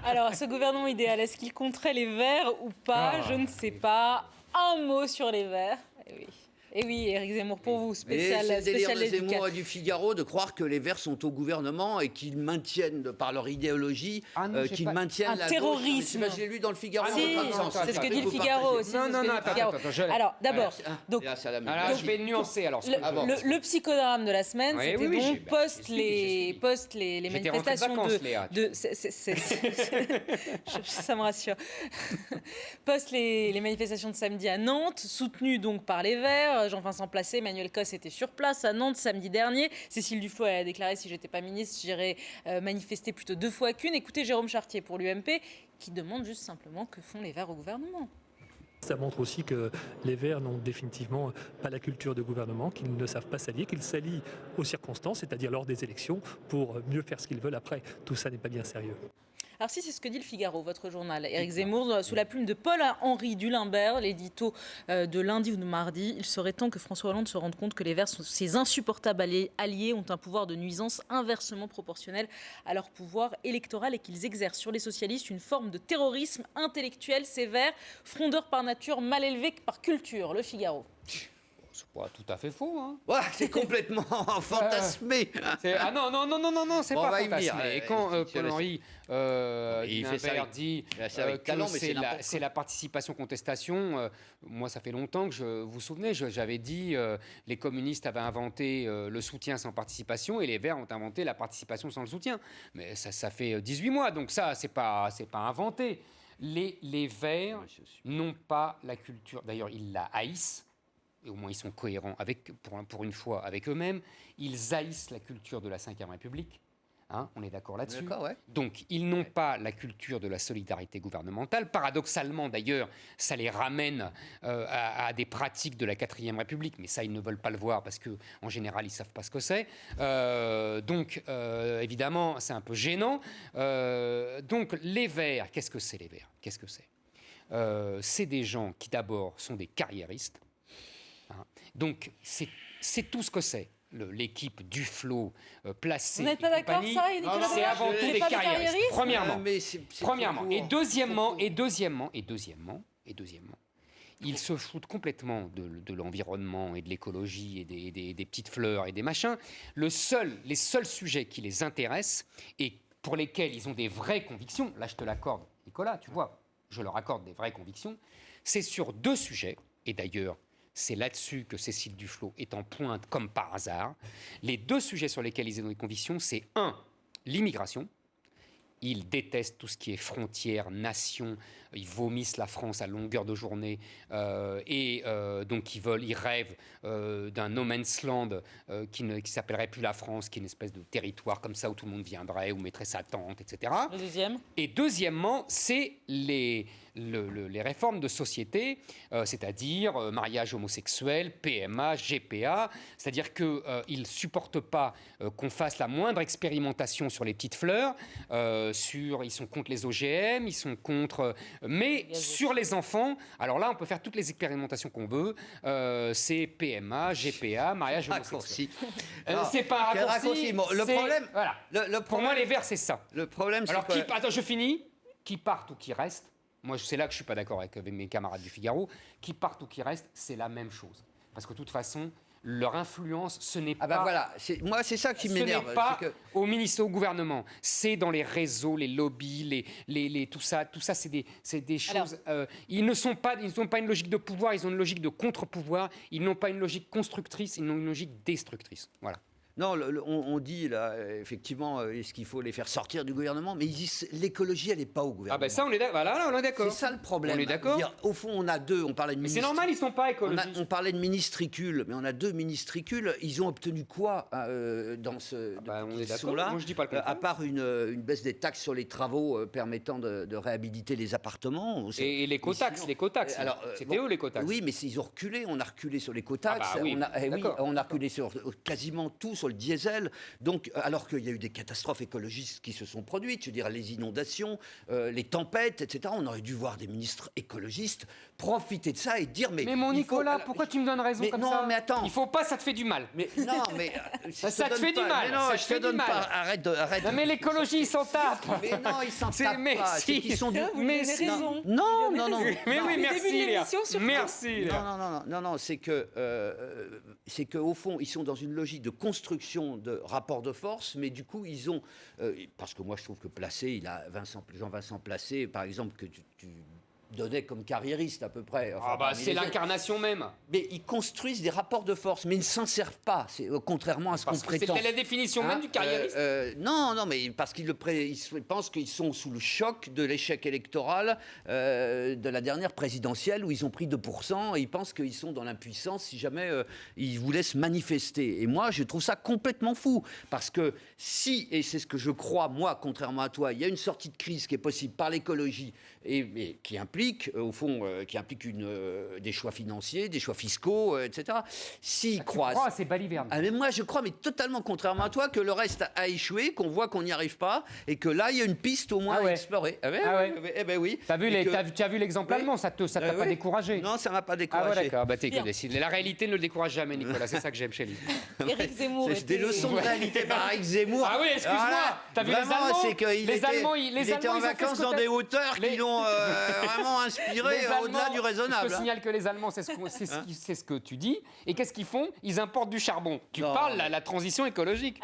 Alors, ce gouvernement idéal, est-ce qu'il compterait les Verts ou pas? Je ne sais pas. Un mot sur les Verts. Et oui, Éric Zemmour, pour vous, spécial c'est le délire de spécial Zemmour et du Figaro de croire que les Verts sont au gouvernement et qu'ils maintiennent, par leur idéologie, qu'ils maintiennent un la terrorisme. gauche. J'ai lu dans le Figaro. C'est ce que dit le Figaro aussi. Non, attends, alors, d'abord, donc, je vais nuancer. Alors, le psychodrame de la semaine, c'était donc post les manifestations de ça me rassure. Post les manifestations de samedi à Nantes, soutenues donc par les Verts. Jean-Vincent Placé, Emmanuel Cos était sur place à Nantes samedi dernier. Cécile Duflot a déclaré: si j'étais pas ministre, j'irais manifester plutôt 2 fois qu'une. Écoutez Jérôme Chartier pour l'UMP, qui demande juste simplement que font les Verts au gouvernement. Ça montre aussi que les Verts n'ont définitivement pas la culture de gouvernement, qu'ils ne savent pas s'allier, qu'ils s'allient aux circonstances, c'est-à-dire lors des élections, pour mieux faire ce qu'ils veulent après. Tout ça n'est pas bien sérieux. Alors si c'est ce que dit le Figaro, votre journal, Éric Zemmour, sous la plume de Paul-Henri Dulembert, l'édito de lundi ou de mardi, il serait temps que François Hollande se rende compte que les Verts, ces insupportables alliés, ont un pouvoir de nuisance inversement proportionnel à leur pouvoir électoral et qu'ils exercent sur les socialistes une forme de terrorisme intellectuel sévère, frondeur par nature, mal élevé par culture. Le Figaro. C'est pas tout à fait faux, hein. Ouais, c'est complètement fantasmé. Non, c'est pas fantasmé. Et quand Paul-Henri Dulembert dit que c'est la participation-contestation, moi ça fait longtemps que vous vous souvenez, j'avais dit les communistes avaient inventé le soutien sans participation et les Verts ont inventé la participation sans le soutien. Mais ça fait 18 mois, donc ça c'est pas inventé. Les Verts n'ont pas la culture, d'ailleurs ils la haïssent. Et au moins ils sont cohérents pour une fois avec eux-mêmes, ils haïssent la culture de la Ve République. Hein, on est d'accord là-dessus. Ouais. Donc, ils n'ont pas la culture de la solidarité gouvernementale. Paradoxalement, d'ailleurs, ça les ramène à des pratiques de la Quatrième République. Mais ça, ils ne veulent pas le voir parce qu'en général, ils ne savent pas ce que c'est. Donc, évidemment, c'est un peu gênant. Donc, les Verts, qu'est-ce que c'est les Verts? Qu'est-ce que c'est? C'est des gens qui, d'abord, sont des carriéristes. Hein. Donc, c'est tout ce que c'est. L'équipe Duflot Placé. Vous n'êtes pas d'accord, ça, Nicolas? C'est avant tout des carriéristes. Premièrement. Et deuxièmement, ils se foutent complètement de l'environnement et de l'écologie et des petites fleurs et des machins. Les seuls sujets qui les intéressent et pour lesquels ils ont des vraies convictions, là je te l'accorde, Nicolas, tu vois, je leur accorde des vraies convictions, c'est sur 2 sujets, et d'ailleurs, c'est là-dessus que Cécile Duflot est en pointe comme par hasard. Les 2 sujets sur lesquels ils ont des convictions, c'est 1, l'immigration. Ils détestent tout ce qui est frontières, nations. Ils vomissent la France à longueur de journée. Donc ils rêvent d'un no man's land qui s'appellerait plus la France, qui est une espèce de territoire comme ça où tout le monde viendrait, où mettrait sa tente, etc. Le deuxième. Et deuxièmement, c'est les réformes de société, c'est-à-dire mariage homosexuel, PMA, GPA, c'est-à-dire qu'ils ne supportent pas qu'on fasse la moindre expérimentation sur les petites fleurs, ils sont contre les OGM, ils sont contre... Mais sur les enfants, alors là, on peut faire toutes les expérimentations qu'on veut, c'est PMA, GPA, mariage homosexuel. C'est pas un raccourci. Le problème... Voilà. Pour moi, les Verts, c'est ça. Le problème, alors, attends, je finis. Qui partent ou qui restent, moi, c'est là que je ne suis pas d'accord avec mes camarades du Figaro, qui partent ou qui restent, c'est la même chose. Parce que de toute façon, leur influence, ce n'est pas... voilà, moi, c'est ça qui m'énerve. Ce n'est pas au ministre, au gouvernement. C'est dans les réseaux, les lobbies, tout ça, c'est des choses... ils n'ont pas une logique de pouvoir, ils ont une logique de contre-pouvoir. Ils n'ont pas une logique constructrice, ils ont une logique destructrice. Voilà. Non, on dit là, effectivement, est-ce qu'il faut les faire sortir du gouvernement? Mais ils disent l'écologie, elle n'est pas au gouvernement. Ah ben ça, on est d'accord. C'est ça le problème. On est d'accord. Au fond, on a 2, on parlait de ministres. Mais c'est normal, ils ne sont pas écologistes. On parlait de ministricules, mais on a 2 ministricules. Ils ont obtenu quoi dans ce... on est d'accord. Moi, je dis pas le contraire. À part une baisse des taxes sur les travaux permettant de réhabiliter les appartements. Et les cotaxes. C'était eux, les cotaxes. Oui, mais ils ont reculé. On a reculé sur les cotaxes. On a reculé sur quasiment tout sur sur le diesel. Donc, alors qu'il y a eu des catastrophes écologistes qui se sont produites, je veux dire les inondations, les tempêtes, etc. On aurait dû voir des ministres écologistes profiter de ça et dire Mais mon il faut- Nicolas, alors, pourquoi tu me donnes raison mais comme non, ça? mais attends. Il faut pas, ça te fait du mal. Mais non, mais Ça te fait du mal, Mais non, ça je te te fait du donne mal. pas. Arrête. Non mais l'écologie, ils s'en tapent. Mais non, ils s'en tapent mais pas. si. C'est qu'ils sont du. Vous lui Mais donnez si. raison. Non. Mais Non. oui, Depuis le merci début de Léa. l'émission, surtout. Merci Léa. Non, c'est que au fond, ils sont dans une logique de construction de rapports de force, mais du coup, ils ont, parce que moi, je trouve que Placé, il a Jean-Vincent Placé, par exemple, que tu donnais comme carriériste à peu près. Enfin, Ah bah parmi c'est les- l'incarnation même. Mais ils construisent des rapports de force, mais ils ne s'en servent pas, contrairement à ce qu'on Parce que prétend. c'était la définition même du carriériste. Non, mais parce qu'ils pensent qu'ils sont sous le choc de l'échec électoral de la dernière présidentielle où ils ont pris 2%, et ils pensent qu'ils sont dans l'impuissance si jamais ils vous laissent manifester. Et moi, je trouve ça complètement fou, parce que si, et c'est ce que je crois, moi, contrairement à toi, il y a une sortie de crise qui est possible par l'écologie, et qui implique, au fond, des choix financiers, des choix fiscaux, etc. S'ils croient... Oh, c'est baliverne. Ah, mais moi, je crois, mais totalement contrairement à toi, que le reste a échoué, qu'on voit qu'on n'y arrive pas, et que là, il y a une piste au moins Ah ouais. à explorer. Ah ouais. Eh ben oui. T'as vu, Et que- t'as vu l'exemple Oui. allemand, ça t'a pas oui. découragé? Non, ça m'a pas Ah ouais, découragé. d'accord. Bah, Bien. la réalité ne le décourage jamais, Nicolas. C'est ça que j'aime chez lui. Éric Zemmour C'est des était- leçons de réalité par Éric Zemmour. Ah oui, excuse-moi. Voilà. T'as vu les Vraiment, Allemands? c'est qu'il Les était, Allemands, il les était Allemands, en ils ont fait vacances ce que dans t'as- des hauteurs Les- qui l'ont vraiment inspiré Les au-delà Allemands, du je raisonnable. te signale que les Allemands, c'est ce que tu dis. Et qu'est-ce qu'ils font? Ils importent du charbon. Tu Non. parles la transition écologique.